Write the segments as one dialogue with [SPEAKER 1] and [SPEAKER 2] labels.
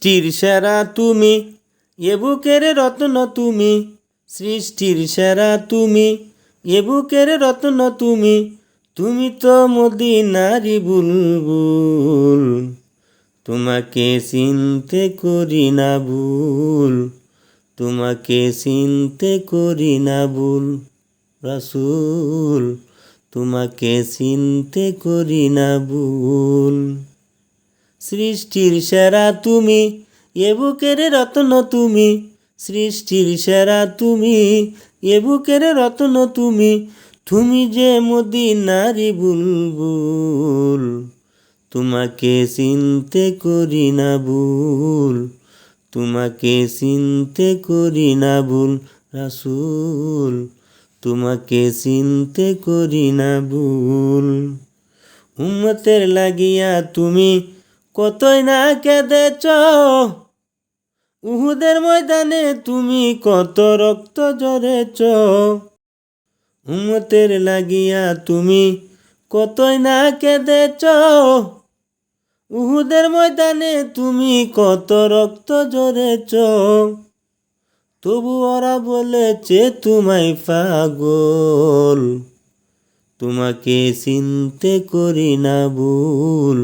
[SPEAKER 1] সৃষ্টির সেরা তুমি, এ বুকের রত্ন তুমি, সৃষ্টির সেরা তুমি, এ বুকের রত্ন তুমি, তুমি তো মদিনারি বুলবুল, তোমাকে চিনতে করি না ভুল, তোমাকে চিনতে করি না ভুল রাসূল, তোমাকে চিনতে করি না ভুল। সৃষ্টির সেরা তুমি, এ বুকের রত্ন তুমি, সৃষ্টির সেরা তুমি, এ বুকের রত্ন তুমি, তুমি যে মদিনারি বুলবুল, তোমাকে চিনতে করি না ভুল, তোমাকে চিনতে করি না ভুল রাসূল, তোমাকে চিনতে করি না ভুল। উম্মতের লাগিয়া তুমি কতই না কেঁদেছ, উহুদের ময়দানে তুমি কত রক্ত ঝরেছ। উম্মতের লাগিয়া তুমি কতই না কেঁদেছ, উহুদের ময়দানে তুমি কত রক্ত ঝরেছ। তবু ওরা বলেছে তোমায় পাগল, তোমাকে চিনতে করি না ভুল,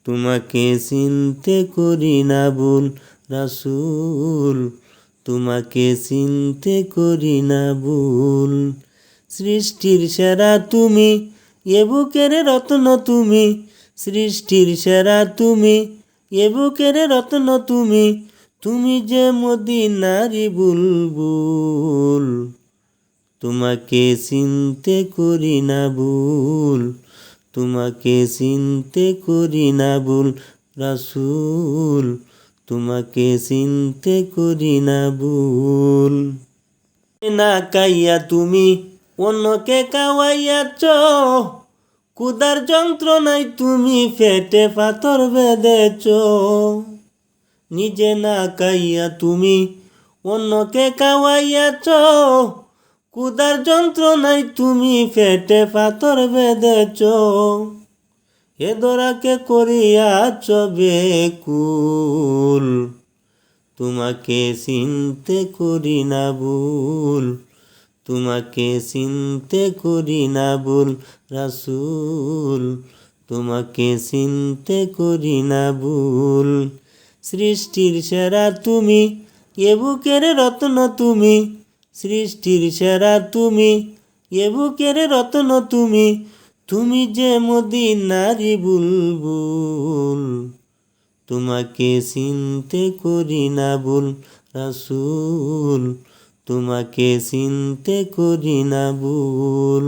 [SPEAKER 1] তোমাকে চিনতে করি না ভুল রাসূল, তোমাকে চিনতে করি না ভুল। সৃষ্টির সেরা তুমি, এ বুকের রত্ন তুমি, সৃষ্টির সেরা তুমি, এ বুকের রত্ন তুমি, তুমি যে মদিনারি বুলবুল, তোমাকে চিনতে করি না ভুল, তোমাকে চিনতে করি না ভুল রাসূল, তোমাকে চিনতে করি না ভুল। না কাইয়া তুমি অন্যকে কাওয়াইয়াছ, ক্ষুধার যন্ত্রণায় তুমি পেটে পাথর বেঁধেছ। নিজে না খাইয়া তুমি অন্যকে খাওয়াইয়াছ, ক্ষুধার যন্ত্রণায় তুমি পেটে পাথর বেঁধেছ। এ ধরাকে করিয়াছ বেকুল, তোমাকে চিনতে করি না ভুল, তোমাকে চিনতে করি না ভুল রাসূল, তোমাকে চিনতে করি না ভুল। সৃষ্টির সেরা তুমি, এ বুকের রত্ন তুমি, সৃষ্টির সেরা তুমি, এ বুকের রত্ন তুমি, তুমি যে মদিনারি বুলবুল, তোমাকে চিনতে করি না ভুল রাসূল, তোমাকে চিনতে করি না ভুল।